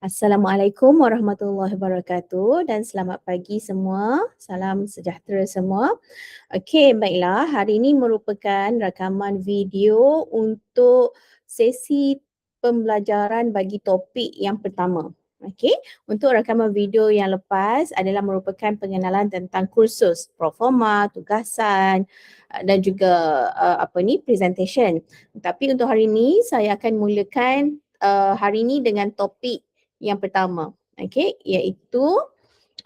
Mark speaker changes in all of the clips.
Speaker 1: Assalamualaikum warahmatullahi wabarakatuh dan selamat pagi semua. Salam sejahtera semua. Okey, baiklah. Hari ini merupakan rakaman video untuk sesi pembelajaran bagi topik yang pertama. Okey, untuk rakaman video yang lepas adalah merupakan pengenalan tentang kursus, proforma, tugasan dan juga presentation. Tapi untuk hari ini saya akan mulakan hari ini dengan topik yang pertama, okey, iaitu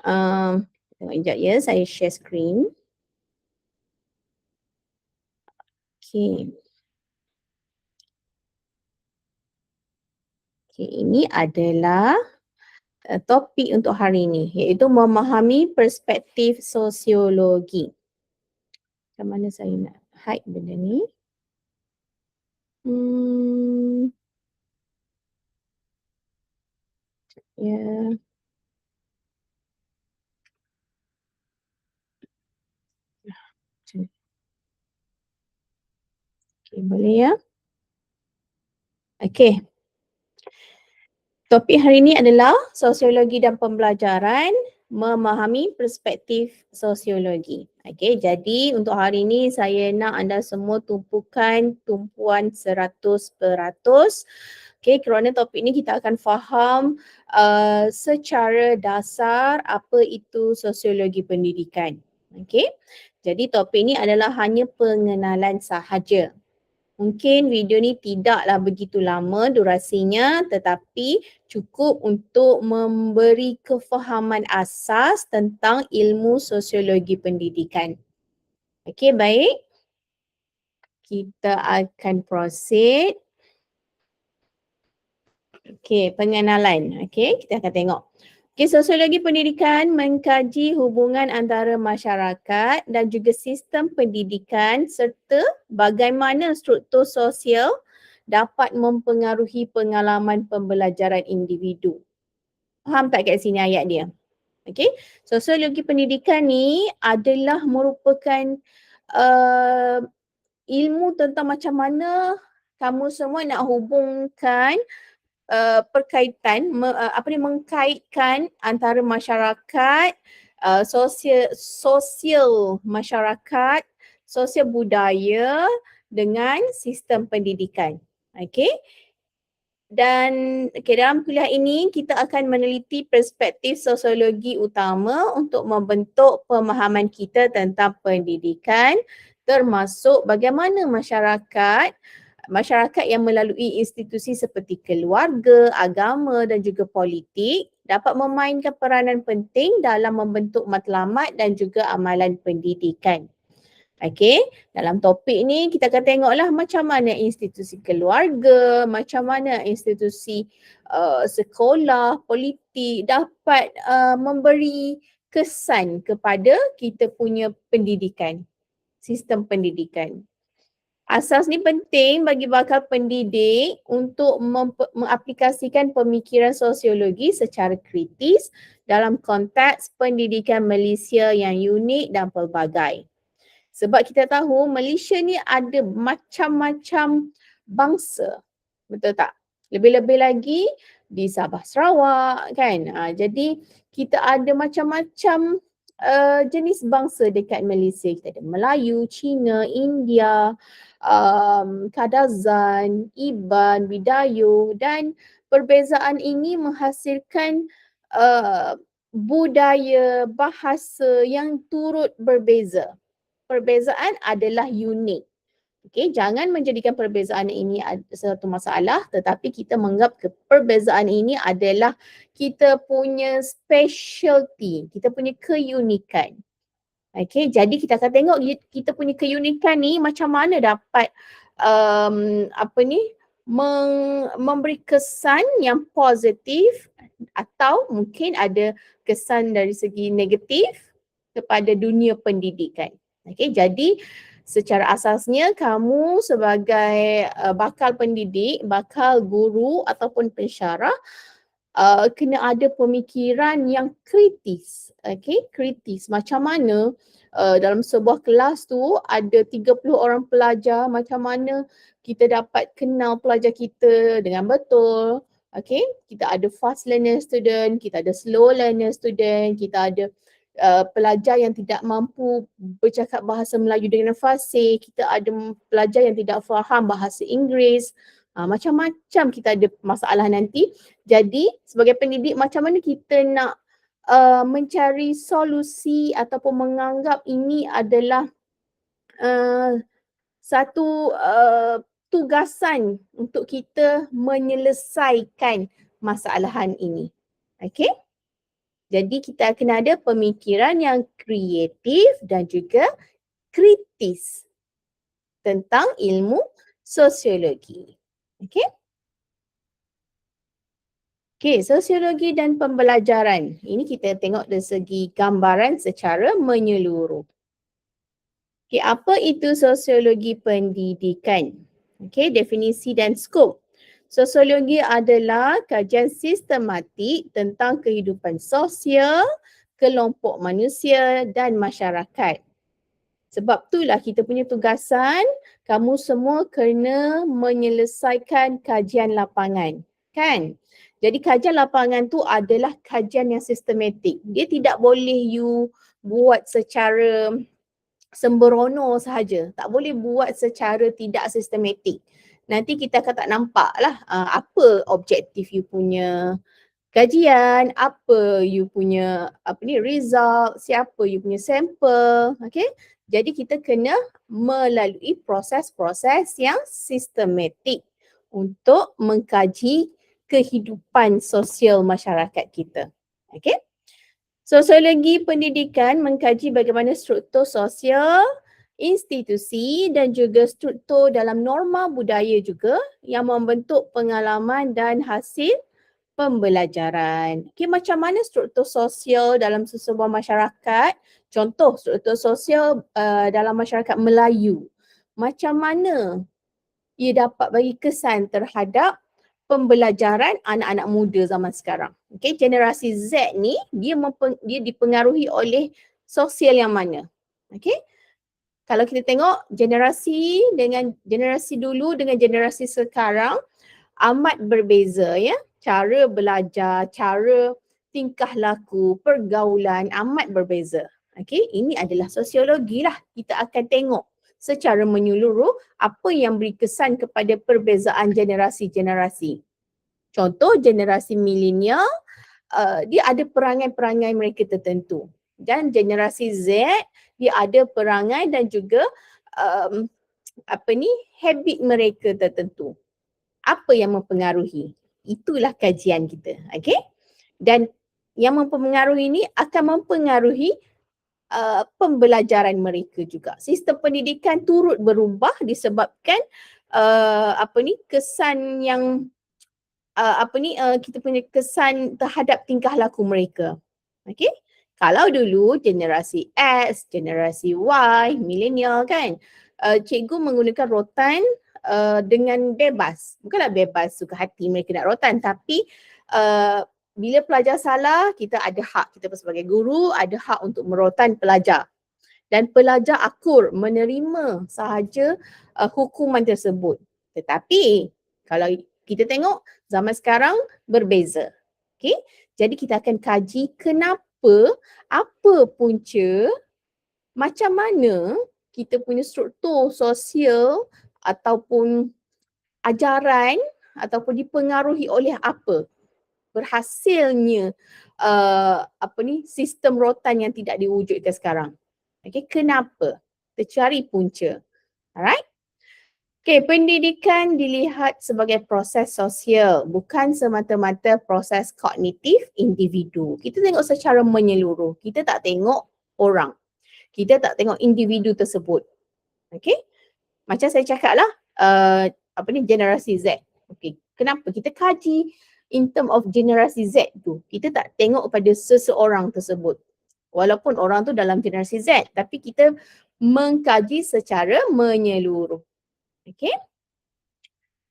Speaker 1: tengok sekejap ya, saya share screen. Okey. Okey, ini adalah topik untuk hari ini, iaitu memahami perspektif sosiologi. Macam mana saya nak hide benda ni? Ya. Okey, boleh ya? Okey. Topik hari ini adalah sosiologi dan pembelajaran, memahami perspektif sosiologi. Okey, jadi untuk hari ini saya nak anda semua tumpuan 100%. Okey, kerana topik ini kita akan faham secara dasar apa itu sosiologi pendidikan. Okey, jadi topik ini adalah hanya pengenalan sahaja. Mungkin video ni tidaklah begitu lama durasinya, tetapi cukup untuk memberi kefahaman asas tentang ilmu sosiologi pendidikan. Okey, baik. Kita akan proceed. Okey, pengenalan. Okey, kita akan tengok. Okey, sosiologi pendidikan mengkaji hubungan antara masyarakat dan juga sistem pendidikan serta bagaimana struktur sosial dapat mempengaruhi pengalaman pembelajaran individu. Faham tak kat sini ayat dia? Okey, sosiologi pendidikan ni adalah merupakan ilmu tentang macam mana kamu semua nak hubungkan mengkaitkan antara masyarakat, sosial masyarakat, sosial budaya dengan sistem pendidikan. Okey. Dan dalam kuliah ini kita akan meneliti perspektif sosiologi utama untuk membentuk pemahaman kita tentang pendidikan, termasuk bagaimana masyarakat yang melalui institusi seperti keluarga, agama dan juga politik dapat memainkan peranan penting dalam membentuk matlamat dan juga amalan pendidikan. Okey, dalam topik ni kita akan tengoklah macam mana institusi keluarga, macam mana institusi sekolah, politik dapat memberi kesan kepada kita punya pendidikan, sistem pendidikan. Asas ni penting bagi bakal pendidik untuk mengaplikasikan pemikiran sosiologi secara kritis dalam konteks pendidikan Malaysia yang unik dan pelbagai. Sebab kita tahu Malaysia ni ada macam-macam bangsa. Betul tak? Lebih-lebih lagi di Sabah Sarawak kan. Jadi kita ada macam-macam jenis bangsa dekat Malaysia. Kita ada Melayu, Cina, India, Kadazan, Iban, Bidayuh dan perbezaan ini menghasilkan budaya, bahasa yang turut berbeza. Perbezaan adalah unik. Okey, jangan menjadikan perbezaan ini satu masalah, tetapi kita menganggap perbezaan ini adalah kita punya specialty, kita punya keunikan. Okey, jadi kita akan tengok kita punya keunikan ni macam mana dapat memberi kesan yang positif atau mungkin ada kesan dari segi negatif kepada dunia pendidikan. Okey, jadi secara asasnya kamu sebagai bakal pendidik, bakal guru ataupun pensyarah kena ada pemikiran yang kritis. Okey, kritis. Macam mana dalam sebuah kelas tu ada 30 orang pelajar, macam mana kita dapat kenal pelajar kita dengan betul. Okay, kita ada fast learner student, kita ada slow learner student, kita ada pelajar yang tidak mampu bercakap bahasa Melayu dengan fasih, kita ada pelajar yang tidak faham bahasa Inggeris, macam-macam kita ada masalah nanti. Jadi sebagai pendidik, macam mana kita nak mencari solusi ataupun menganggap ini adalah satu tugasan untuk kita menyelesaikan masalahan ini. Okay? Jadi kita akan ada pemikiran yang kreatif dan juga kritis tentang ilmu sosiologi. Okay? Okay, sosiologi dan pembelajaran. Ini kita tengok dari segi gambaran secara menyeluruh. Okay, apa itu sosiologi pendidikan? Okay, definisi dan skop. Sosiologi adalah kajian sistematik tentang kehidupan sosial, kelompok manusia dan masyarakat. Sebab itulah kita punya tugasan, kamu semua kena menyelesaikan kajian lapangan. Kan? Jadi kajian lapangan tu adalah kajian yang sistematik. Dia tidak boleh you buat secara sembrono sahaja. Tak boleh buat secara tidak sistematik. Nanti kita akan tak nampak lah apa objektif you punya kajian, apa you punya result, siapa you punya sampel. Okay? Jadi kita kena melalui proses-proses yang sistematik untuk mengkaji kehidupan sosial masyarakat kita. Okay? Sosiologi pendidikan mengkaji bagaimana struktur sosial, institusi dan juga struktur dalam norma budaya juga yang membentuk pengalaman dan hasil pembelajaran. Okay, macam mana struktur sosial dalam sesebuah masyarakat? Contoh struktur sosial dalam masyarakat Melayu. Macam mana ia dapat bagi kesan terhadap pembelajaran anak-anak muda zaman sekarang. Okay, generasi Z ni dia dipengaruhi oleh sosial yang mana? Okay, kalau kita tengok generasi dulu dengan generasi sekarang amat berbeza ya. Cara belajar, cara tingkah laku, pergaulan amat berbeza. Okay, ini adalah sosiologi lah. Kita akan tengok secara menyeluruh apa yang beri kesan kepada perbezaan generasi-generasi. Contoh generasi milenial, dia ada perangai-perangai mereka tertentu. Dan generasi Z, dia ada perangai dan juga habit mereka tertentu. Apa yang mempengaruhi? Itulah kajian kita. Okay? Dan yang mempengaruhi ini akan mempengaruhi pembelajaran mereka juga. Sistem pendidikan turut berubah disebabkan kesan yang kita punya kesan terhadap tingkah laku mereka. Okay? Kalau dulu generasi X, generasi Y, milenial kan, cikgu menggunakan rotan dengan bebas. Bukanlah bebas suka hati mereka nak rotan, tapi bila pelajar salah, kita ada hak, kita sebagai guru ada hak untuk merotan pelajar. Dan pelajar akur menerima sahaja hukuman tersebut. Tetapi kalau kita tengok zaman sekarang berbeza. Okay? Jadi kita akan kaji kenapa, apa punca, macam mana kita punya struktur sosial ataupun ajaran ataupun dipengaruhi oleh apa berhasilnya sistem rotan yang tidak diwujudkan sekarang. Okay, kenapa? Kita cari punca. Alright? Okay, pendidikan dilihat sebagai proses sosial, bukan semata-mata proses kognitif individu. Kita tengok secara menyeluruh. Kita tak tengok orang. Kita tak tengok individu tersebut. Okay? Macam saya cakap lah, generasi Z. Okay, kenapa? Kita kaji in term of generasi Z tu. Kita tak tengok pada seseorang tersebut. Walaupun orang tu dalam generasi Z, tapi kita mengkaji secara menyeluruh. Okay?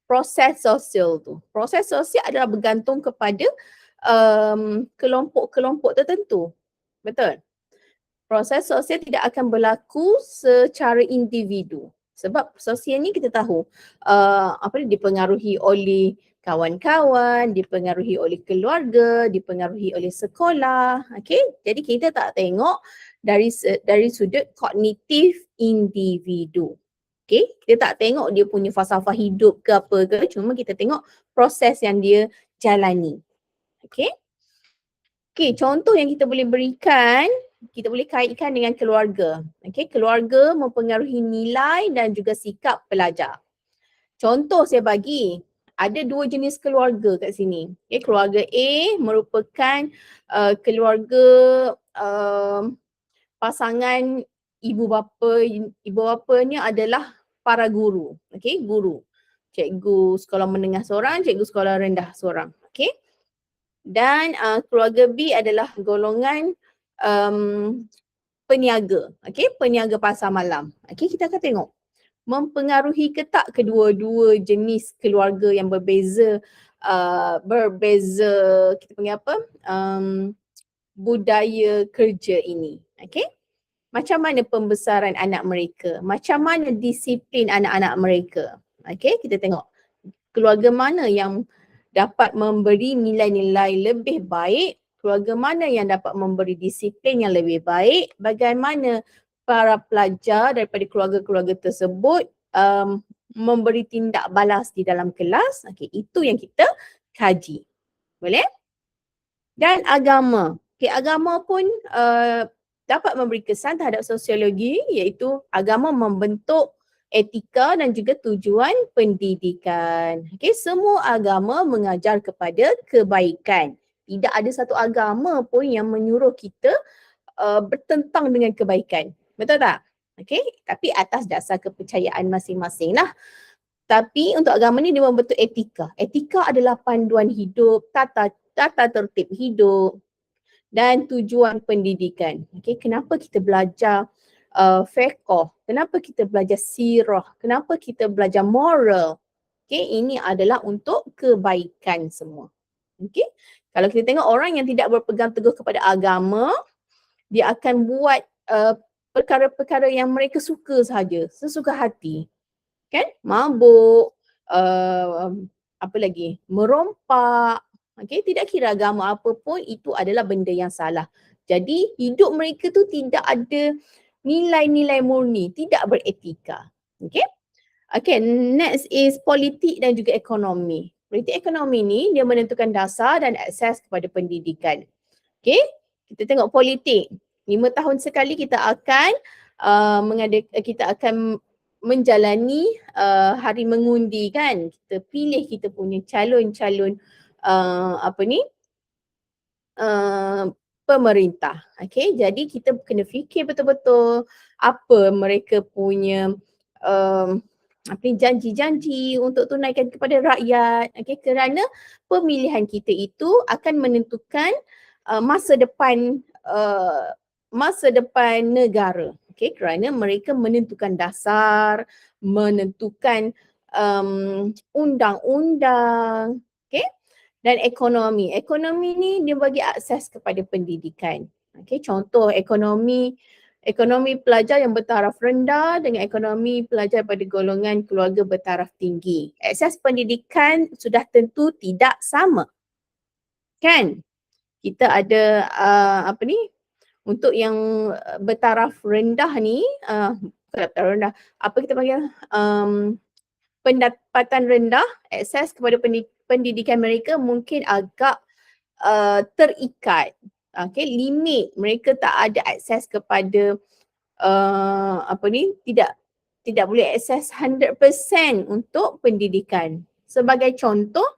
Speaker 1: Proses sosial tu. Proses sosial adalah bergantung kepada kelompok-kelompok tertentu. Betul? Proses sosial tidak akan berlaku secara individu. Sebab sosial ni kita tahu dipengaruhi oleh kawan-kawan, dipengaruhi oleh keluarga, dipengaruhi oleh sekolah. Okay? Jadi kita tak tengok dari sudut kognitif individu. Okay? Kita tak tengok dia punya falsafah hidup ke apa ke, cuma kita tengok proses yang dia jalani. Okay? Okay, contoh yang kita boleh berikan, kita boleh kaitkan dengan keluarga. Okay, keluarga mempengaruhi nilai dan juga sikap pelajar. Contoh saya bagi, ada dua jenis keluarga kat sini. Okay, keluarga A merupakan keluarga pasangan ibu bapanya adalah para guru. Okay, guru. Cikgu sekolah menengah seorang, cikgu sekolah rendah seorang. Okay. Dan keluarga B adalah golongan peniaga. Okay, peniaga pasar malam. Okay, kita akan tengok mempengaruhi ke tak kedua-dua jenis keluarga yang berbeza kita panggil apa? Budaya kerja ini. Okay. Macam mana pembesaran anak mereka? Macam mana disiplin anak-anak mereka? Okay, kita tengok keluarga mana yang dapat memberi nilai-nilai lebih baik, keluarga mana yang dapat memberi disiplin yang lebih baik, bagaimana para pelajar daripada keluarga-keluarga tersebut memberi tindak balas di dalam kelas. Okay, itu yang kita kaji. Boleh? Dan agama. Okay, agama pun dapat memberi kesan terhadap sosiologi, iaitu agama membentuk etika dan juga tujuan pendidikan. Okay, semua agama mengajar kepada kebaikan. Tidak ada satu agama pun yang menyuruh kita bertentang dengan kebaikan. Betul tak? Okay, tapi atas dasar kepercayaan masing-masing lah. Tapi untuk agama ni dia membentuk etika. Etika adalah panduan hidup, tata tertib hidup dan tujuan pendidikan. Okay, kenapa kita belajar fiqh, kenapa kita belajar sirah, kenapa kita belajar moral. Okay, ini adalah untuk kebaikan semua. Okay, kalau kita tengok orang yang tidak berpegang teguh kepada agama, dia akan buat perkara-perkara yang mereka suka sahaja, sesuka hati. Kan? Mabuk, apa lagi? Merompak. Okay, tidak kira agama apa pun, itu adalah benda yang salah. Jadi hidup mereka tu tidak ada nilai-nilai murni, tidak beretika. Okay. Okay, next is politik dan juga ekonomi. Politik ekonomi ni dia menentukan dasar dan akses kepada pendidikan. Okay, kita tengok politik. 5 tahun sekali kita akan menjalani hari mengundi kan. Kita pilih kita punya calon-calon pemerintah. Okay, jadi kita kena fikir betul-betul apa mereka punya janji-janji untuk tunaikan kepada rakyat. Okay, kerana pemilihan kita itu akan menentukan masa depan negara. Okay, kerana mereka menentukan dasar, menentukan undang-undang. Okay. Dan ekonomi. Ekonomi ni dia bagi akses kepada pendidikan. Okay, contoh ekonomi pelajar yang bertaraf rendah dengan ekonomi pelajar pada golongan keluarga bertaraf tinggi. Akses pendidikan sudah tentu tidak sama. Kan? Kita ada untuk yang bertaraf rendah ni, rendah, apa kita panggil? Pendapatan rendah, akses kepada pendidikan mereka mungkin agak terikat. Okay, limit mereka tak ada akses kepada tidak boleh akses 100% untuk pendidikan. Sebagai contoh,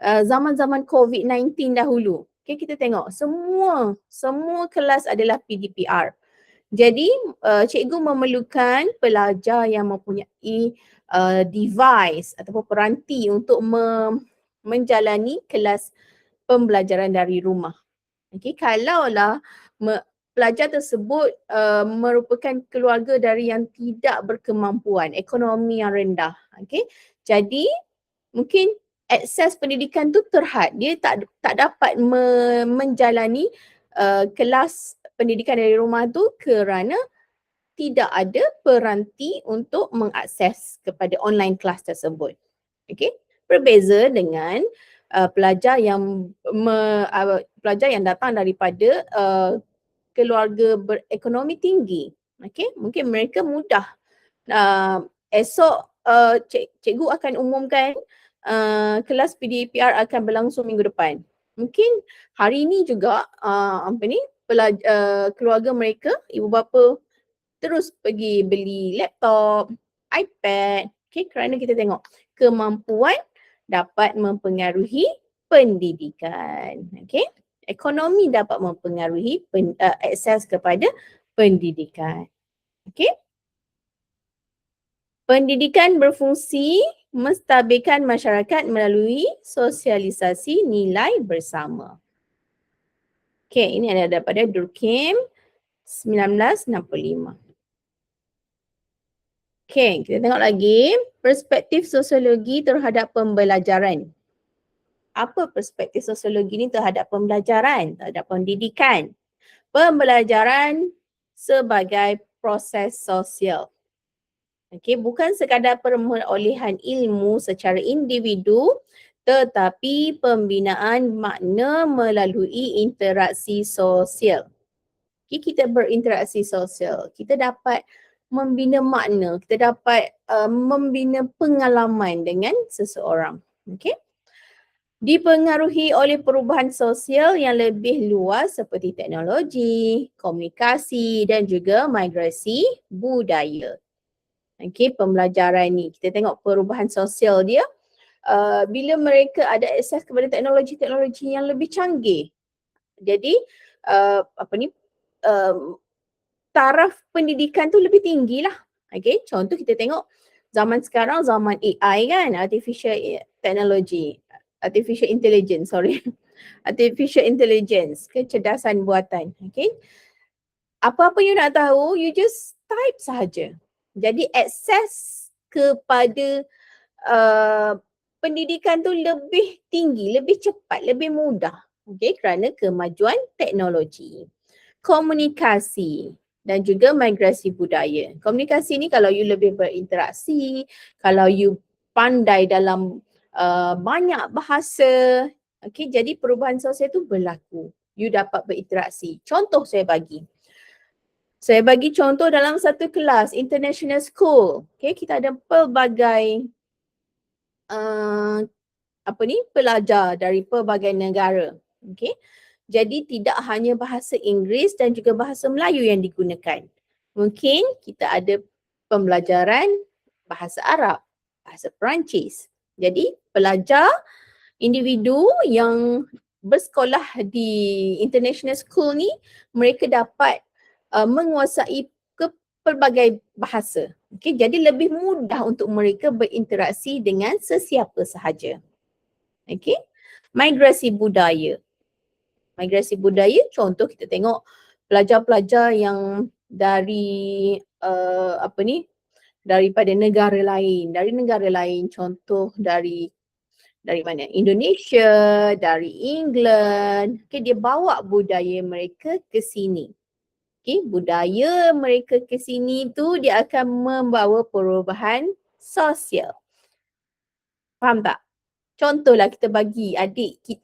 Speaker 1: zaman-zaman COVID-19 dahulu, okay, kita tengok semua kelas adalah PDPR. Jadi cikgu memerlukan pelajar yang mempunyai device ataupun peranti untuk menjalani kelas pembelajaran dari rumah. Okay, kalaulah pelajar tersebut merupakan keluarga dari yang tidak berkemampuan, ekonomi yang rendah. Okay, jadi mungkin akses pendidikan tu terhad. Dia tak dapat menjalani kelas pendidikan dari rumah tu kerana tidak ada peranti untuk mengakses kepada online class tersebut. Okey, berbeza dengan pelajar yang pelajar yang datang daripada keluarga berekonomi tinggi. Okey, mungkin mereka mudah esok cikgu akan umumkan kelas PDPR akan berlangsung minggu depan. Mungkin hari ini juga keluarga mereka, ibu bapa terus pergi beli laptop, iPad, kerana kita tengok kemampuan dapat mempengaruhi pendidikan. Ekonomi dapat mempengaruhi akses kepada pendidikan. Pendidikan berfungsi menstabilkan masyarakat melalui sosialisasi nilai bersama. Ini ada daripada Durkheim 1965. Kita tengok lagi perspektif sosiologi terhadap pembelajaran. Apa perspektif sosiologi ni terhadap pembelajaran, terhadap pendidikan? Pembelajaran sebagai proses sosial. Bukan sekadar perolehan ilmu secara individu, tetapi pembinaan makna melalui interaksi sosial. Kita berinteraksi sosial, kita dapat membina makna, kita dapat membina pengalaman dengan seseorang. Dipengaruhi oleh perubahan sosial yang lebih luas seperti teknologi, komunikasi dan juga migrasi budaya. Pembelajaran ni kita tengok perubahan sosial dia bila mereka ada akses kepada teknologi-teknologi yang lebih canggih. Jadi taraf pendidikan tu lebih tinggi lah. Contoh kita tengok zaman sekarang zaman AI kan, artificial intelligence, kecerdasan buatan. Apa-apa you nak tahu, you just type sahaja. Jadi akses kepada pendidikan tu lebih tinggi, lebih cepat, lebih mudah. Kerana kemajuan teknologi. Komunikasi dan juga migrasi budaya. Komunikasi ni kalau you lebih berinteraksi, kalau you pandai dalam banyak bahasa, jadi perubahan sosial tu berlaku. You dapat berinteraksi. Contoh saya bagi contoh dalam satu kelas international school. Kita ada pelbagai pelajar dari pelbagai negara. Jadi tidak hanya bahasa Inggeris dan juga bahasa Melayu yang digunakan. Mungkin kita ada pembelajaran bahasa Arab, bahasa Perancis. Jadi pelajar individu yang bersekolah di international school ni, mereka dapat menguasai pelbagai bahasa. Jadi lebih mudah untuk mereka berinteraksi dengan sesiapa sahaja. Migrasi budaya. Migrasi budaya, contoh kita tengok pelajar-pelajar yang dari daripada negara lain, contoh dari mana? Indonesia, dari England. Dia bawa budaya mereka ke sini. Budaya mereka ke sini tu dia akan membawa perubahan sosial. Faham tak? Contohlah kita bagi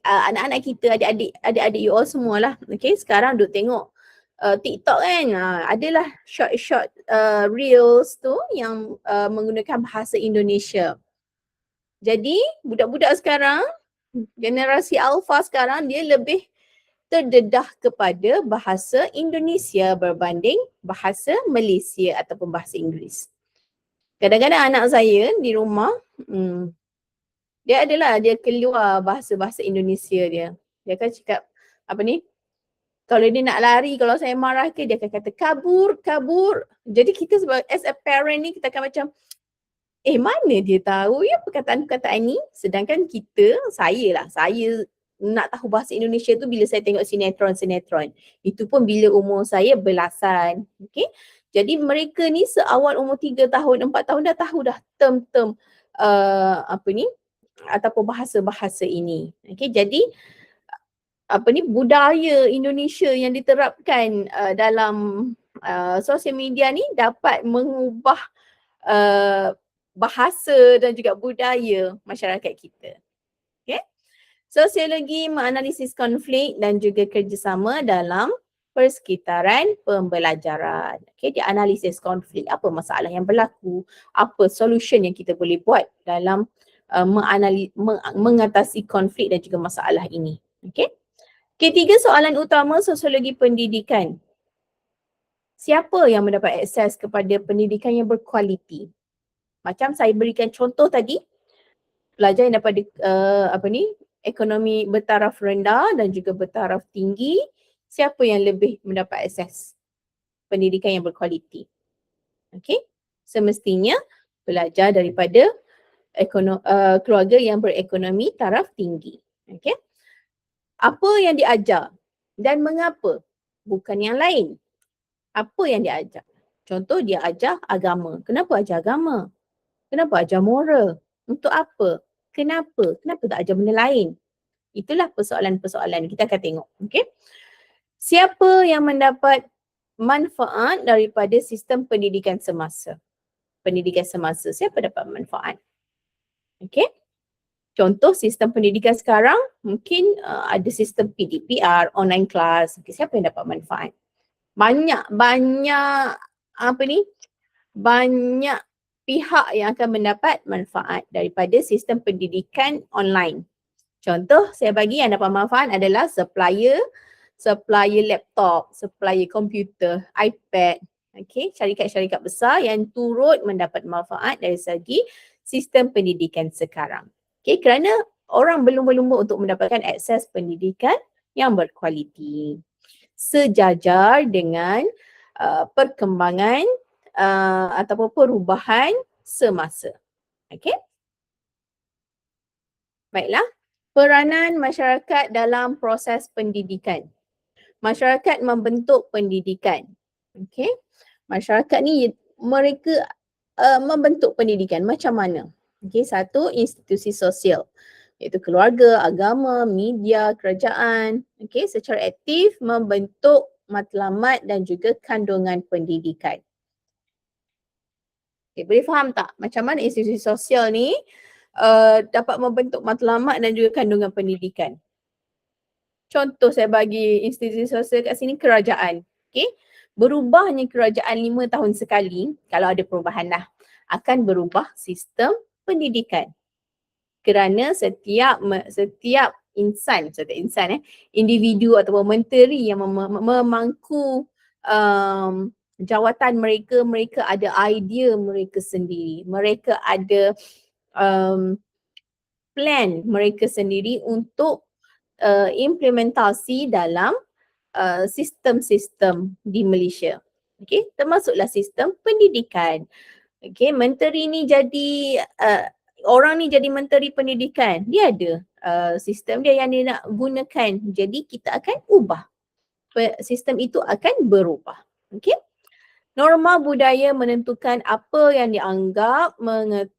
Speaker 1: anak-anak kita, adik-adik you all semualah. Sekarang duk tengok TikTok kan, adalah short reels tu yang menggunakan bahasa Indonesia. Jadi budak-budak sekarang, generasi alpha sekarang, dia lebih terdedah kepada bahasa Indonesia berbanding bahasa Malaysia ataupun bahasa Inggeris. Kadang-kadang anak saya di rumah, dia keluar bahasa-bahasa Indonesia dia. Dia akan cakap kalau dia nak lari, kalau saya marah ke, dia akan kata kabur. Jadi kita sebagai as a parent ni, kita akan macam mana dia tahu ya perkataan-perkataan ni. Sedangkan saya nak tahu bahasa Indonesia tu bila saya tengok sinetron. Itu pun bila umur saya belasan. Jadi mereka ni seawal umur 3 tahun, 4 tahun dah tahu dah term-term ataupun bahasa-bahasa ini. Jadi budaya Indonesia yang diterapkan dalam sosial media ni dapat mengubah bahasa dan juga budaya masyarakat kita. Okay? Sosiologi menganalisis konflik dan juga kerjasama dalam persekitaran pembelajaran. Okay, dia analisis konflik, apa masalah yang berlaku, apa solution yang kita boleh buat dalam mengatasi konflik dan juga masalah ini. Okay. Ketiga soalan utama sosiologi pendidikan. Siapa yang mendapat akses kepada pendidikan yang berkualiti? Macam saya berikan contoh tadi, pelajar yang dapat ekonomi bertaraf rendah dan juga bertaraf tinggi, siapa yang lebih mendapat akses pendidikan yang berkualiti? Okey, semestinya pelajar daripada keluarga yang berekonomi taraf tinggi. Okey, apa yang diajar dan mengapa? Bukan yang lain. Apa yang diajar? Contoh, dia ajar agama. Kenapa ajar agama? Kenapa ajar moral? Untuk apa? Kenapa? Kenapa tak ajar benda lain? Itulah persoalan-persoalan kita akan tengok. Okay? Siapa yang mendapat manfaat daripada sistem pendidikan semasa? Pendidikan semasa, siapa dapat manfaat? Okay? Contoh sistem pendidikan sekarang, mungkin ada sistem PDPR, online class. Okay, siapa yang dapat manfaat? Banyak pihak yang akan mendapat manfaat daripada sistem pendidikan online. Contoh saya bagi yang dapat manfaat adalah supplier laptop, supplier komputer, iPad. Okay, syarikat-syarikat besar yang turut mendapat manfaat dari segi sistem pendidikan sekarang. Okay, kerana orang berlumba-lumba untuk mendapatkan akses pendidikan yang berkualiti. Sejajar dengan perkembangan ataupun perubahan semasa. Okey. Baiklah, peranan masyarakat dalam proses pendidikan. Masyarakat membentuk pendidikan. Okey. Masyarakat ni mereka membentuk pendidikan macam mana? Okey, satu, institusi sosial, iaitu keluarga, agama, media, kerajaan. Okey, secara aktif membentuk matlamat dan juga kandungan pendidikan. Okay, boleh faham tak macam mana institusi sosial ni dapat membentuk matlamat dan juga kandungan pendidikan? Contoh saya bagi institusi sosial kat sini, kerajaan. Okay? Berubahnya kerajaan 5 tahun sekali, kalau ada perubahan lah, akan berubah sistem pendidikan. Kerana setiap individu ataupun menteri yang memangku jawatan mereka ada idea mereka sendiri. Mereka ada plan mereka sendiri untuk implementasi dalam sistem-sistem di Malaysia. Okay, termasuklah sistem pendidikan. Okay, menteri ni jadi orang ni jadi menteri pendidikan, dia ada sistem dia yang dia nak gunakan. Jadi kita akan ubah. Sistem itu akan berubah. Okay. Norma budaya menentukan apa yang dianggap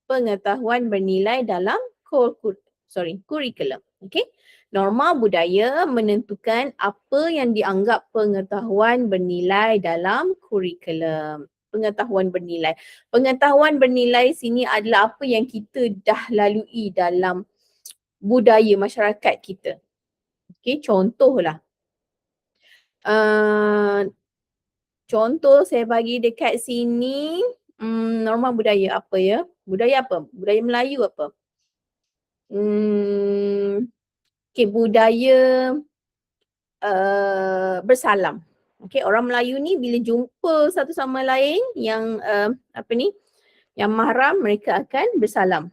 Speaker 1: pengetahuan bernilai dalam kurikulum. Okay. Norma budaya menentukan apa yang dianggap pengetahuan bernilai dalam kurikulum. Pengetahuan bernilai. Pengetahuan bernilai sini adalah apa yang kita dah lalui dalam budaya masyarakat kita. Okay, contohlah. Contoh saya bagi dekat sini, norma budaya apa ya? Budaya apa? Budaya Melayu apa? Okay, budaya bersalam. Okay, orang Melayu ni bila jumpa satu sama lain yang yang mahram, mereka akan bersalam.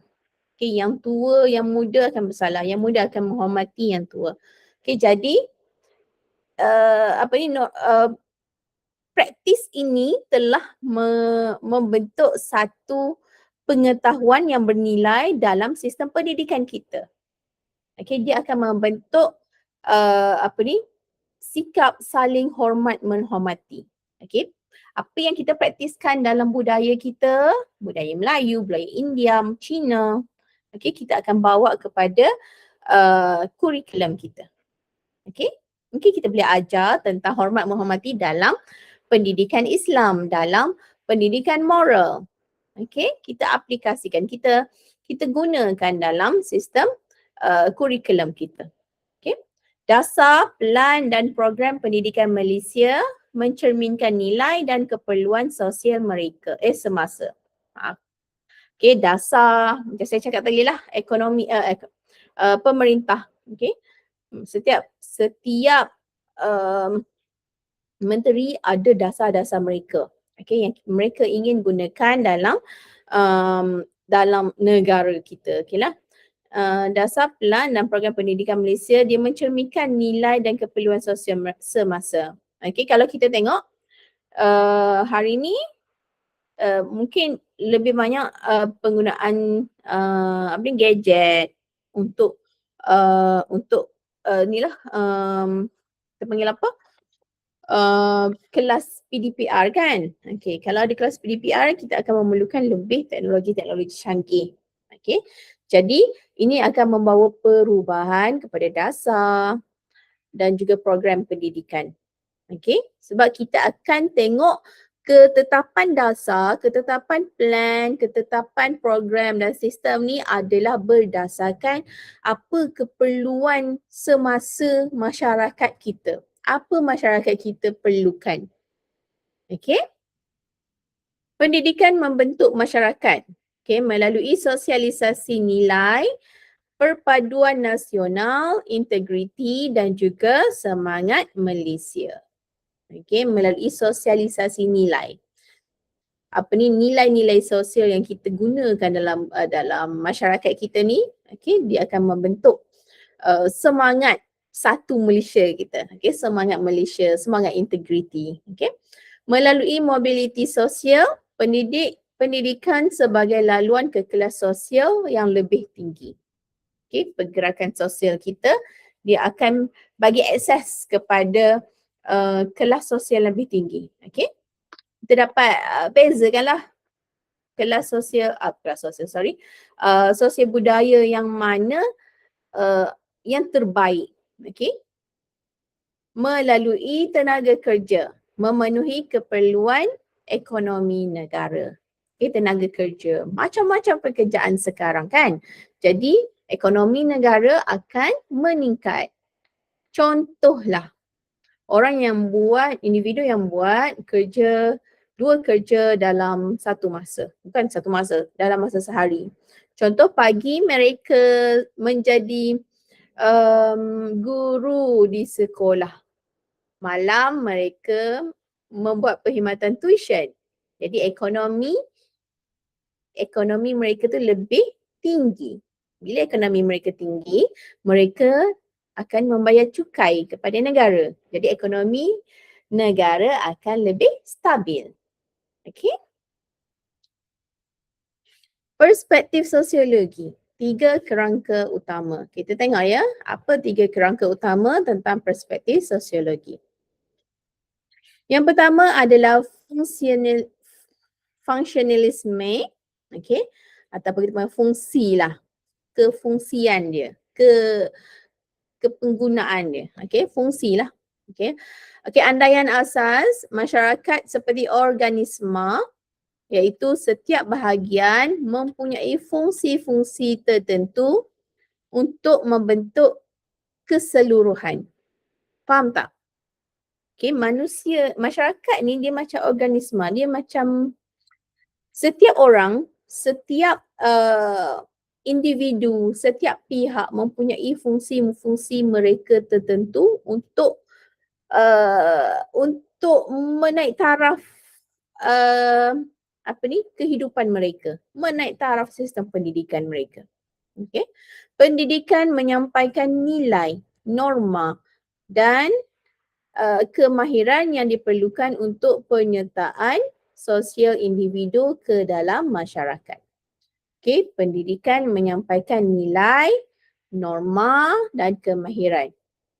Speaker 1: Okay, yang tua, yang muda akan bersalam. Yang muda akan menghormati yang tua. Okay, jadi praktis ini telah membentuk satu pengetahuan yang bernilai dalam sistem pendidikan kita. Okay, dia akan membentuk sikap saling hormat menghormati. Okay, apa yang kita praktiskan dalam budaya kita, budaya Melayu, budaya India, Cina, okay, kita akan bawa kepada kurikulum kita. Okay, mungkin kita boleh ajar tentang hormat menghormati dalam pendidikan Islam dalam pendidikan moral. Okey, kita aplikasikan, kita gunakan dalam sistem kurikulum kita. Okey. Dasar, plan dan program pendidikan Malaysia mencerminkan nilai dan keperluan sosial mereka semasa. Okey, dasar macam saya cakap tadi lah, ekonomi pemerintah. Okey. Setiap menteri ada dasar-dasar mereka. Okey, yang mereka ingin gunakan dalam negara kita. Okeylah. Dasar, plan dan program pendidikan Malaysia dia mencerminkan nilai dan keperluan sosial semasa. Okey, kalau kita tengok hari ni mungkin lebih banyak penggunaan gadget untuk kita panggil apa? Kelas PDPR kan. Okey, kalau ada kelas PDPR kita akan memerlukan lebih teknologi-teknologi canggih. Okey. Jadi ini akan membawa perubahan kepada dasar dan juga program pendidikan. Okey, sebab kita akan tengok ketetapan dasar, ketetapan plan, ketetapan program dan sistem ni adalah berdasarkan apa keperluan semasa masyarakat kita. Apa masyarakat kita perlukan. Okey. Pendidikan membentuk masyarakat. Okey, melalui sosialisasi nilai, perpaduan nasional, integriti dan juga semangat Malaysia. Okey, melalui sosialisasi nilai. Apa ni nilai-nilai sosial yang kita gunakan dalam masyarakat kita ni, okey, dia akan membentuk semangat satu Malaysia kita. Okey, semangat Malaysia, semangat integriti. Okey. Melalui mobiliti sosial, pendidikan sebagai laluan ke kelas sosial yang lebih tinggi. Okey, pergerakan sosial kita dia akan bagi akses kepada kelas sosial lebih tinggi. Okey. Kita dapat bezakanlah sosial budaya yang mana yang terbaik. Okey. Melalui tenaga kerja memenuhi keperluan ekonomi negara. Okay, tenaga kerja. Macam-macam pekerjaan sekarang kan. Jadi ekonomi negara akan meningkat. Contohlah, individu yang buat dua kerja dalam satu masa. Bukan satu masa, dalam masa sehari. Contoh pagi mereka menjadi guru di sekolah. Malam mereka membuat perkhidmatan tuition. Jadi ekonomi mereka tu lebih tinggi. Bila ekonomi mereka tinggi, mereka akan membayar cukai kepada negara. Jadi ekonomi negara akan lebih stabil. Okey. Perspektif sosiologi. 3 kerangka utama. Kita tengok ya, apa 3 kerangka utama tentang perspektif sosiologi. Yang pertama adalah functionalisme, okey, ataupun kita panggil fungsi lah, kefungsian dia, kepenggunaan dia, okey, fungsi lah, okey. Okey, andaian asas masyarakat seperti organisma, iaitu setiap bahagian mempunyai fungsi-fungsi tertentu untuk membentuk keseluruhan. Faham tak? Okay, masyarakat ni dia macam organisma, dia macam setiap orang, setiap individu, setiap pihak mempunyai fungsi-fungsi mereka tertentu untuk menaik taraf kehidupan mereka, menaik taraf sistem pendidikan mereka. Okay. Pendidikan menyampaikan nilai, norma dan kemahiran yang diperlukan untuk penyertaan sosial individu ke dalam masyarakat. Okey, pendidikan menyampaikan nilai, norma dan kemahiran.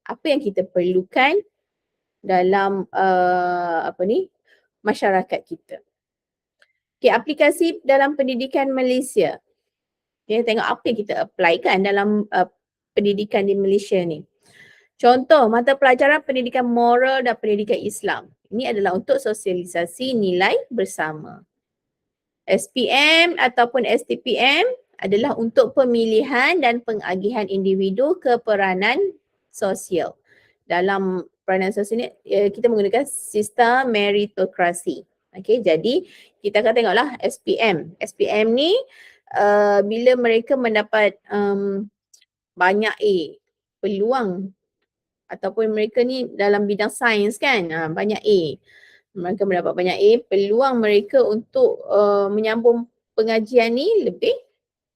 Speaker 1: Apa yang kita perlukan dalam masyarakat kita. Okey, aplikasi dalam pendidikan Malaysia. Okey, tengok apa yang kita apply kan dalam pendidikan di Malaysia ni. Contoh, mata pelajaran pendidikan moral dan pendidikan Islam. Ini adalah untuk sosialisasi nilai bersama. SPM ataupun STPM adalah untuk pemilihan dan pengagihan individu ke peranan sosial. Dalam peranan sosial ni kita menggunakan sistem meritokrasi. Okey, jadi kita akan tengoklah SPM. SPM ni bila mereka mendapat banyak A, peluang ataupun mereka ni dalam bidang sains kan, banyak A. Mereka mendapat banyak A, peluang mereka untuk menyambung pengajian ni lebih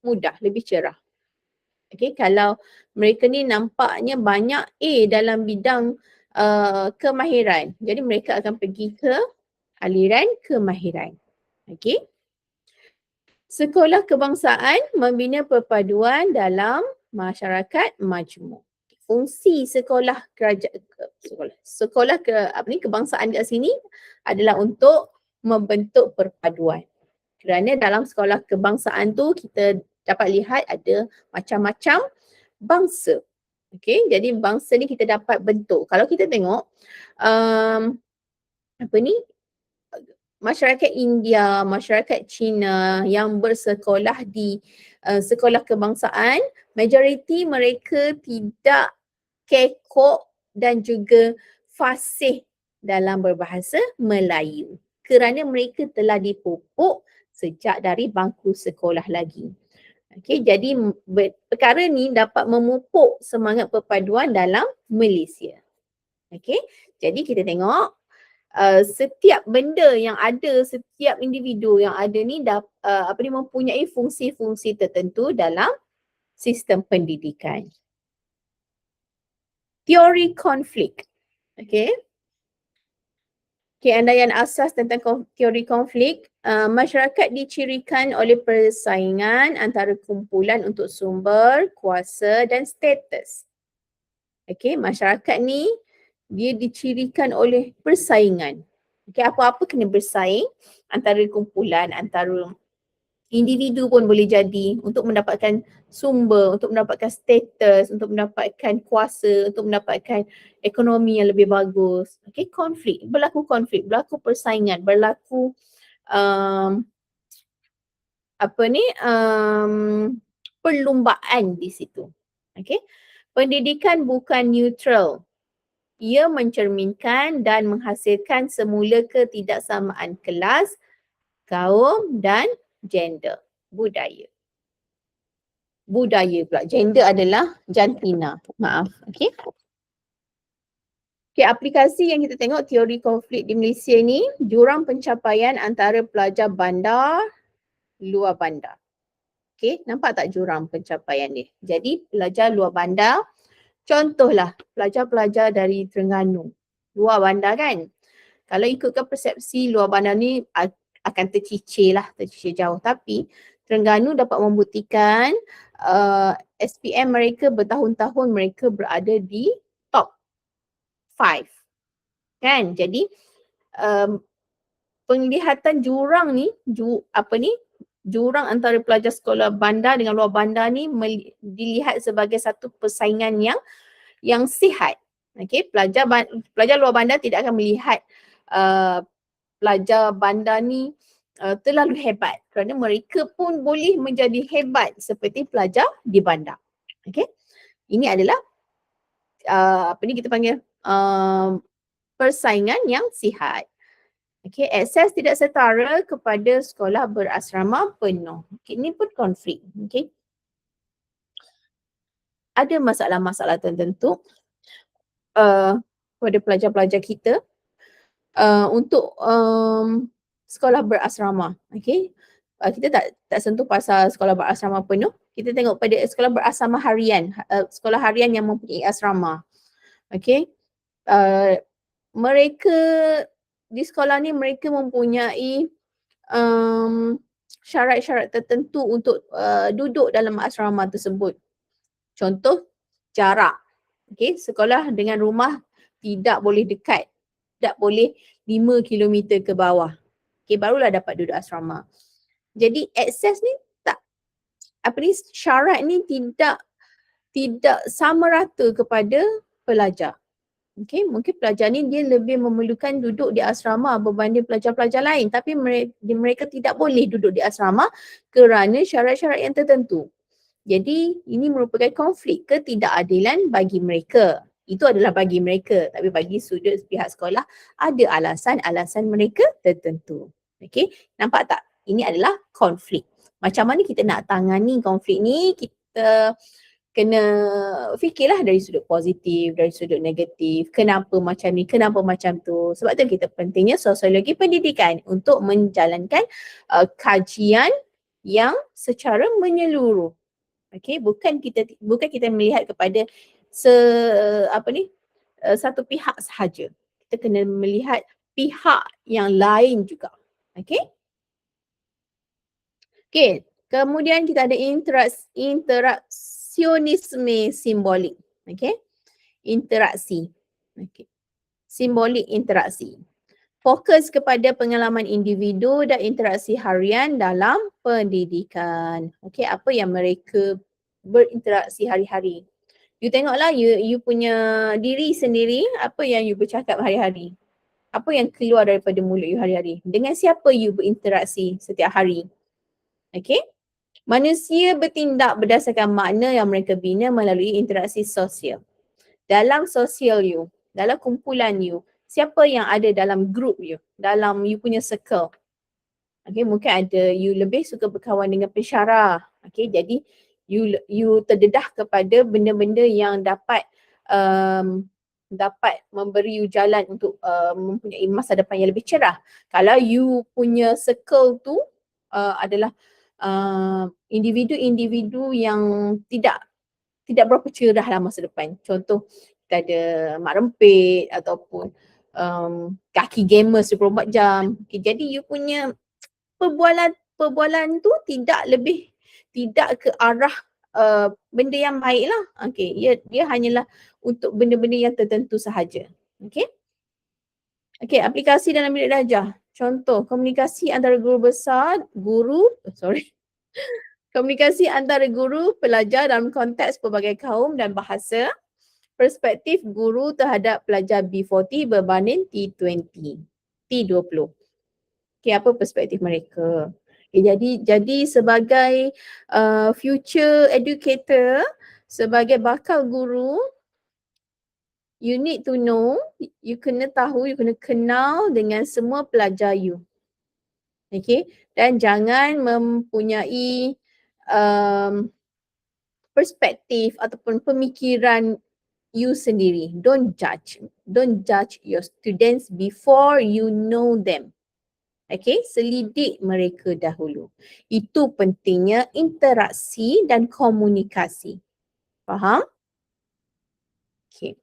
Speaker 1: mudah, lebih cerah. Okey, kalau mereka ni nampaknya banyak A dalam bidang kemahiran, jadi mereka akan pergi ke aliran kemahiran. Okey. Sekolah kebangsaan membina perpaduan dalam masyarakat majmuk. Fungsi sekolah kebangsaan kat sini adalah untuk membentuk perpaduan. Kerana dalam sekolah kebangsaan tu kita dapat lihat ada macam-macam bangsa. Okey, jadi bangsa ni kita dapat bentuk. Kalau kita tengok masyarakat India, masyarakat Cina yang bersekolah di sekolah kebangsaan, majoriti mereka tidak kekok dan juga fasih dalam berbahasa Melayu kerana mereka telah dipupuk sejak dari bangku sekolah lagi. Okey, jadi perkara ni dapat memupuk semangat perpaduan dalam Malaysia. Okey, jadi kita tengok setiap benda yang ada, setiap individu yang ada ni mempunyai fungsi-fungsi tertentu dalam sistem pendidikan. Teori konflik. Okey. Keandaian asas tentang teori konflik, masyarakat dicirikan oleh persaingan antara kumpulan untuk sumber, kuasa dan status. Okey, masyarakat ni dia dicirikan oleh persaingan. Okey, apa-apa kena bersaing antara kumpulan, antara individu pun boleh jadi untuk mendapatkan sumber, untuk mendapatkan status, untuk mendapatkan kuasa, untuk mendapatkan ekonomi yang lebih bagus. Okey, berlaku persaingan, berlaku perlumbaan di situ. Okey. Pendidikan bukan neutral. Ia mencerminkan dan menghasilkan semula ketidaksamaan kelas, kaum dan gender, budaya. Budaya pula, gender adalah jantina. Maaf, okey. Okey, aplikasi yang kita tengok teori konflik di Malaysia ni, jurang pencapaian antara pelajar bandar, luar bandar. Okey, nampak tak jurang pencapaian ni? Jadi pelajar luar bandar, contohlah pelajar-pelajar dari Terengganu, luar bandar kan? Kalau ikutkan persepsi luar bandar ni akan tercicir jauh. Tapi Terengganu dapat membuktikan SPM mereka bertahun-tahun mereka berada di top 5. Kan? Jadi penglihatan jurang ni, jurang antara pelajar sekolah bandar dengan luar bandar ni dilihat sebagai satu persaingan yang sihat. Okey, pelajar luar bandar tidak akan melihat pelajar bandar ni terlalu hebat kerana mereka pun boleh menjadi hebat seperti pelajar di bandar. Okey. Ini adalah kita panggil persaingan yang sihat. Okey, akses tidak setara kepada sekolah berasrama penuh. Okay, ini pun konflik. Okey. Ada masalah-masalah tertentu pada pelajar-pelajar kita untuk sekolah berasrama. Okey. Kita tak sentuh pasal sekolah berasrama penuh. Kita tengok pada sekolah berasrama harian, sekolah harian yang mempunyai asrama. Okey. Mereka di sekolah ni mereka mempunyai syarat-syarat tertentu untuk duduk dalam asrama tersebut. Contoh, jarak. Okey, sekolah dengan rumah tidak boleh dekat. Tak boleh 5 kilometer ke bawah. Okey, barulah dapat duduk asrama. Jadi akses ni syarat ni tidak sama rata kepada pelajar. Okay, mungkin pelajar ni dia lebih memerlukan duduk di asrama berbanding pelajar-pelajar lain, tapi mereka tidak boleh duduk di asrama kerana syarat-syarat yang tertentu. Jadi ini merupakan konflik ketidakadilan bagi mereka. Itu adalah bagi mereka, tapi bagi sudut pihak sekolah ada alasan-alasan mereka tertentu. Okay, nampak tak? Ini adalah konflik. Macam mana kita nak tangani konflik ni? Kita kena fikirlah dari sudut positif, dari sudut negatif. Kenapa macam ni, kenapa macam tu. Sebab tu kita pentingnya sosiologi pendidikan untuk menjalankan kajian yang secara menyeluruh. Okay, bukan kita melihat kepada satu pihak sahaja. Kita kena melihat pihak yang lain juga. Okay. Okay, kemudian kita ada interaksionisme simbolik. Okay, interaksi. Okay, simbolik interaksi. Fokus kepada pengalaman individu dan interaksi harian dalam pendidikan. Okay, apa yang mereka berinteraksi hari-hari. You tengoklah you punya diri sendiri, apa yang you bercakap hari-hari. Apa yang keluar daripada mulut you hari-hari. Dengan siapa you berinteraksi setiap hari. Okay. Manusia bertindak berdasarkan makna yang mereka bina melalui interaksi sosial. Dalam sosial you, dalam kumpulan you, siapa yang ada dalam group you, dalam you punya circle. Okay, mungkin ada you lebih suka berkawan dengan pensyarah. Okay, jadi you terdedah kepada benda-benda yang dapat memberi you jalan untuk mempunyai masa depan yang lebih cerah. Kalau you punya circle tu adalah individu-individu yang tidak berapa cerah dalam masa depan. Contoh, kita ada mak rempit ataupun kaki gamers 24 jam. Okay, jadi you punya perbualan tu tidak ke arah benda yang baik lah. Okay, dia hanyalah untuk benda-benda yang tertentu sahaja. Okay. Okay, aplikasi dalam bilik darjah. Contoh, komunikasi antara komunikasi antara guru, pelajar dalam konteks pelbagai kaum dan bahasa. Perspektif guru terhadap pelajar B40 berbanding T20. Okay, apa perspektif mereka? Okay, jadi sebagai future educator, sebagai bakal guru, you need to know, you kena tahu, you kena kenal dengan semua pelajar you. Okay, dan jangan mempunyai perspektif ataupun pemikiran you sendiri. Don't judge your students before you know them. Okay, selidik mereka dahulu. Itu pentingnya interaksi dan komunikasi. Faham? Okay.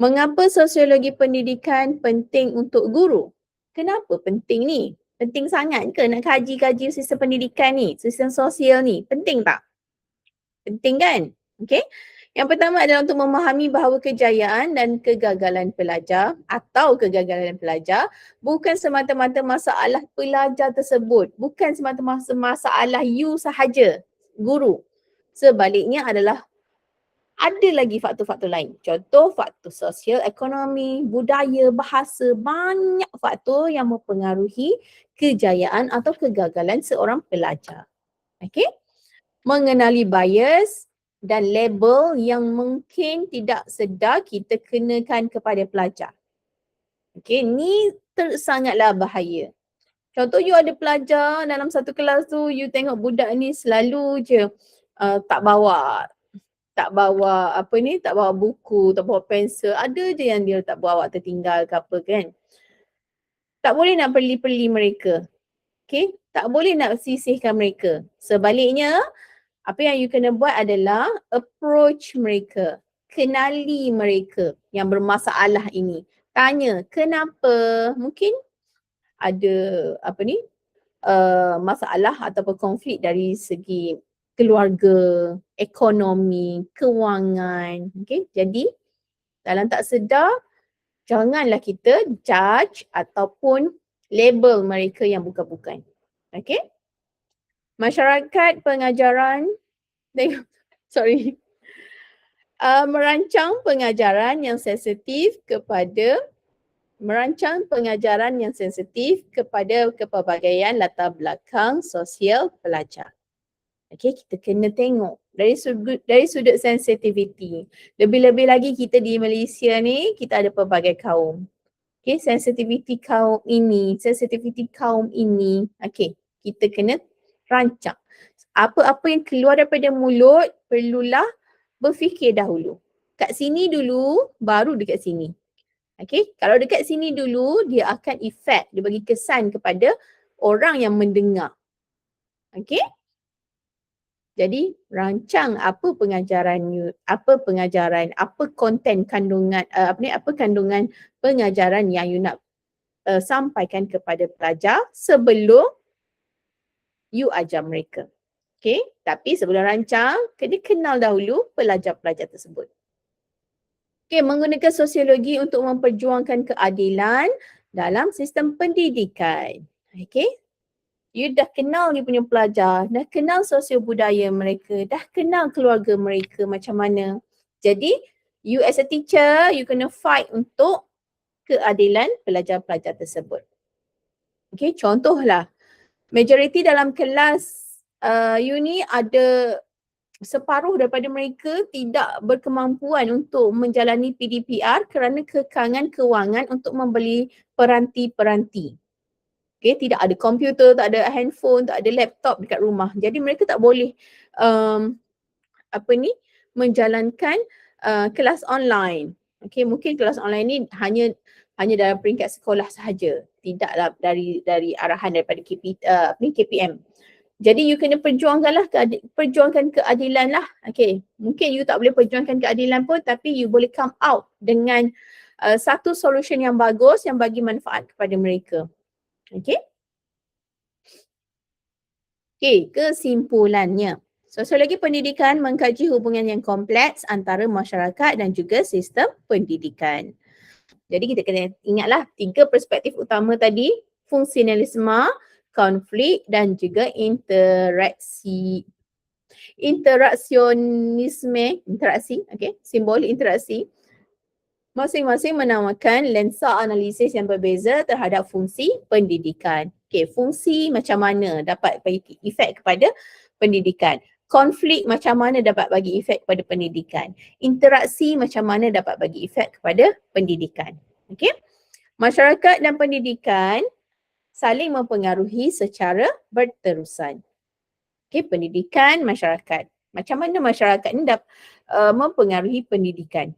Speaker 1: Mengapa sosiologi pendidikan penting untuk guru? Kenapa penting ni? Penting sangat ke nak kaji sistem pendidikan ni, sistem sosial ni? Penting tak? Penting kan? Okay. Yang pertama adalah untuk memahami bahawa kejayaan dan kegagalan pelajar bukan semata-mata masalah pelajar tersebut. Bukan semata-mata masalah you sahaja, guru. Sebaliknya adalah ada lagi faktor-faktor lain. Contoh faktor sosial, ekonomi, budaya, bahasa. Banyak faktor yang mempengaruhi kejayaan atau kegagalan seorang pelajar. Okay. Mengenali bias dan label yang mungkin tidak sedar kita kenakan kepada pelajar. Okay, ni sangatlah bahaya. Contoh, you ada pelajar dalam satu kelas tu, you tengok budak ni selalu je tak bawa buku, tak bawa pensel. Ada je yang dia tak bawa, tertinggal ke apa kan. Tak boleh nak peli-peli mereka. Okay, tak boleh nak sisihkan mereka. Sebaliknya, apa yang you kena buat adalah approach mereka. Kenali mereka yang bermasalah ini. Tanya, kenapa? Mungkin ada masalah ataupun konflik dari segi keluarga, ekonomi, kewangan. Okay? Jadi, dalam tak sedar, janganlah kita judge ataupun label mereka yang bukan-bukan. Okay? Masyarakat pengajaran, Merancang pengajaran yang sensitif kepada kepelbagaian latar belakang sosial pelajar. Okey, kita kena tengok dari sudut sensitivity. Lebih-lebih lagi kita di Malaysia ni, kita ada pelbagai kaum. Okey, sensitivity kaum ini. Okey, kita kena rancang. Apa-apa yang keluar daripada mulut perlulah berfikir dahulu. Kat sini dulu, baru dekat sini. Okey, kalau dekat sini dulu, dia akan efek, dia bagi kesan kepada orang yang mendengar. Okey? Jadi rancang apa pengajaran, apa konten kandungan kandungan pengajaran yang you nak sampaikan kepada pelajar sebelum you ajar mereka. Okey, tapi sebelum rancang, kena kenal dahulu pelajar-pelajar tersebut. Okey, menggunakan sosiologi untuk memperjuangkan keadilan dalam sistem pendidikan. Okey, you dah kenal you punya pelajar, dah kenal sosio budaya mereka, dah kenal keluarga mereka macam mana. Jadi, you as a teacher, you kena fight untuk keadilan pelajar-pelajar tersebut. Okay, contohlah, majoriti dalam kelas you ni ada separuh daripada mereka tidak berkemampuan untuk menjalani PDPR kerana kekangan kewangan untuk membeli peranti-peranti. Okay, tidak ada komputer, tak ada handphone, tak ada laptop dekat rumah. Jadi mereka tak boleh menjalankan kelas online. Okay, mungkin kelas online ni hanya dalam peringkat sekolah sahaja. Tidaklah dari arahan daripada KPM. Jadi you kena perjuangkan keadilan lah. Okay, mungkin you tak boleh perjuangkan keadilan pun, tapi you boleh come out dengan satu solution yang bagus yang bagi manfaat kepada mereka. Okay. Okay, kesimpulannya. Sosiologi pendidikan mengkaji hubungan yang kompleks antara masyarakat dan juga sistem pendidikan. Jadi kita kena ingatlah 3 perspektif utama tadi, fungsionalisme, konflik dan juga interaksi, simbol interaksi. Masing-masing menamakan lensa analisis yang berbeza terhadap fungsi pendidikan. Okey, fungsi macam mana dapat bagi efek kepada pendidikan. Konflik macam mana dapat bagi efek kepada pendidikan. Interaksi macam mana dapat bagi efek kepada pendidikan. Okey. Masyarakat dan pendidikan saling mempengaruhi secara berterusan. Okey, pendidikan, masyarakat. Macam mana masyarakat ni dapat mempengaruhi pendidikan.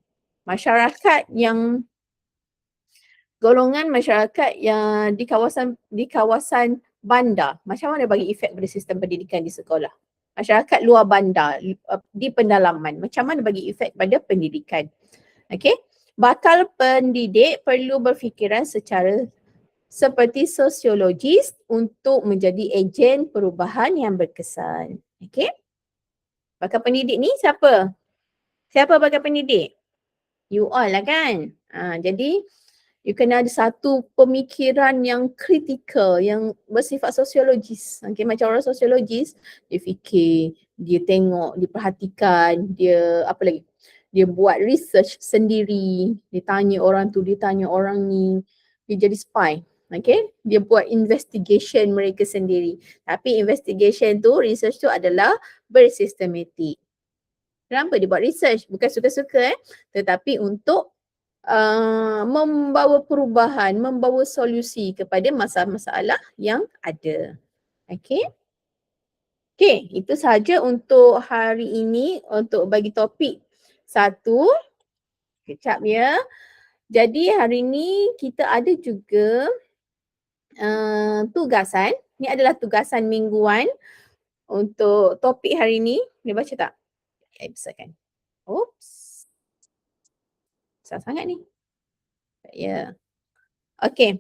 Speaker 1: Golongan masyarakat yang di kawasan bandar, macam mana bagi efek pada sistem pendidikan di sekolah. Masyarakat luar bandar, di pendalaman, macam mana bagi efek pada pendidikan. Okey, bakal pendidik perlu berfikiran seperti sosiologis untuk menjadi ejen perubahan yang berkesan. Okey, bakal pendidik ni siapa? Siapa bakal pendidik? You all lah kan. Jadi you kena ada satu pemikiran yang kritikal, yang bersifat sosiologis. Okay, macam orang sosiologis, dia fikir, dia tengok, dia perhatikan, dia apa lagi? Dia buat research sendiri, dia tanya orang tu, dia tanya orang ni, dia jadi spy. Okay, dia buat investigation mereka sendiri. Tapi investigation tu, research tu adalah bersistematik. Kenapa dia buat research? Bukan suka-suka tetapi untuk membawa perubahan, membawa solusi kepada masalah-masalah yang ada. Okay. Okay, itu sahaja untuk hari ini untuk bagi topik 1. Kejap ya. Jadi hari ini kita ada juga tugasan. Ini adalah tugasan mingguan untuk topik hari ini. Boleh baca tak? Besarkan. Oops. Besar sangat ni. Ya. Okey.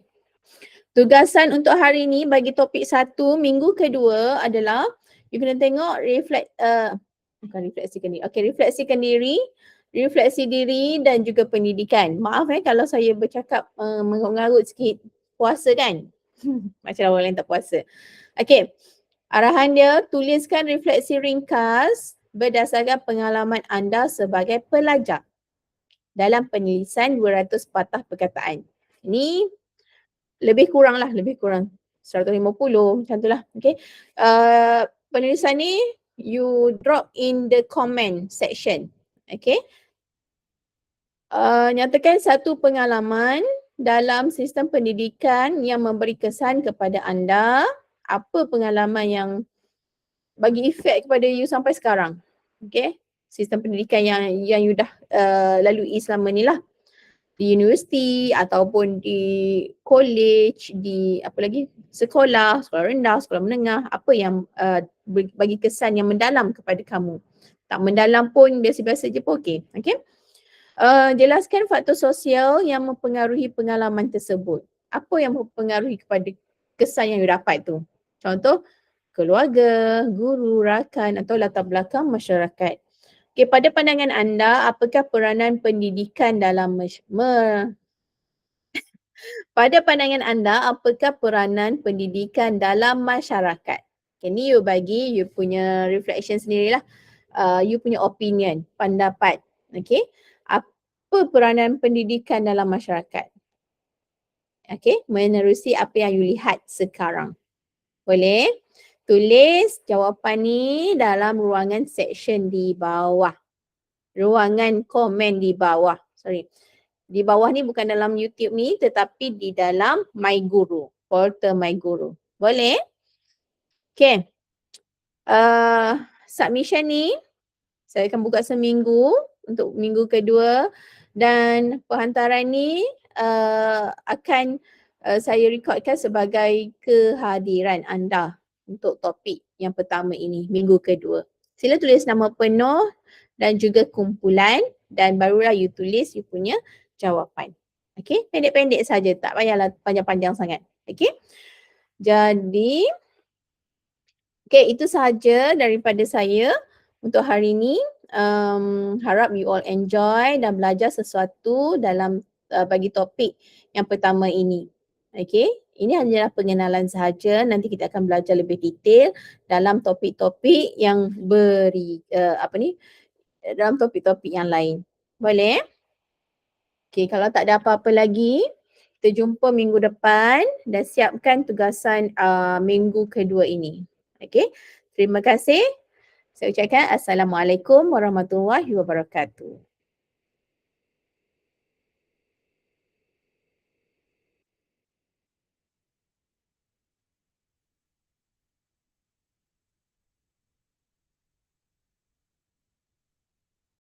Speaker 1: Tugasan untuk hari ini bagi topik 1 minggu kedua adalah you kena tengok refleksi diri dan juga pendidikan. Maaf kalau saya bercakap mengarut sikit, puasa kan? Macam orang lain tak puasa. Okey. Arahan dia, tuliskan refleksi ringkas berdasarkan pengalaman anda sebagai pelajar dalam penulisan 200 patah perkataan. Ini lebih kurang 150 macam tu lah. Okay. Penulisan ni you drop in the comment section. Okay. Nyatakan satu pengalaman dalam sistem pendidikan yang memberi kesan kepada anda. Apa pengalaman yang bagi efek kepada you sampai sekarang? Okay. Sistem pendidikan yang you dah lalui selama ni lah. Di universiti ataupun di college, di apa lagi, sekolah rendah, sekolah menengah, apa yang bagi kesan yang mendalam kepada kamu. Tak mendalam pun, biasa-biasa je pun okey. Okay. Jelaskan faktor sosial yang mempengaruhi pengalaman tersebut. Apa yang mempengaruhi kepada kesan yang you dapat tu? Contoh, keluarga, guru, rakan atau latar belakang masyarakat. Okay, pada pandangan anda, apakah peranan pendidikan dalam pada pandangan anda, apakah peranan pendidikan dalam masyarakat? Okay, ni you bagi you punya reflection sendirilah. You punya opinion, pendapat. Okay, apa peranan pendidikan dalam masyarakat? Okay, menerusi apa yang you lihat sekarang. Boleh? Tulis jawapan ni dalam ruangan section di bawah. Ruangan komen di bawah. Di bawah ni bukan dalam YouTube ni tetapi di dalam My Guru. Portal My Guru. Boleh? Okay. Submission ni saya akan buka seminggu untuk minggu kedua dan penghantaran ni akan saya rekodkan sebagai kehadiran anda untuk topik yang pertama ini, minggu kedua. Sila tulis nama penuh dan juga kumpulan dan barulah you tulis you punya jawapan. Okay, pendek-pendek saja, tak payahlah panjang-panjang sangat. Okay, jadi okay, itu sahaja daripada saya untuk hari ini. Harap you all enjoy dan belajar sesuatu dalam bagi topik yang pertama ini. Okay, ini hanyalah pengenalan sahaja. Nanti kita akan belajar lebih detail dalam topik-topik yang dalam topik-topik yang lain. Boleh? Okay, kalau tak ada apa-apa lagi, kita jumpa minggu depan dan siapkan tugasan minggu kedua ini. Okay, terima kasih. Saya ucapkan Assalamualaikum warahmatullahi wabarakatuh.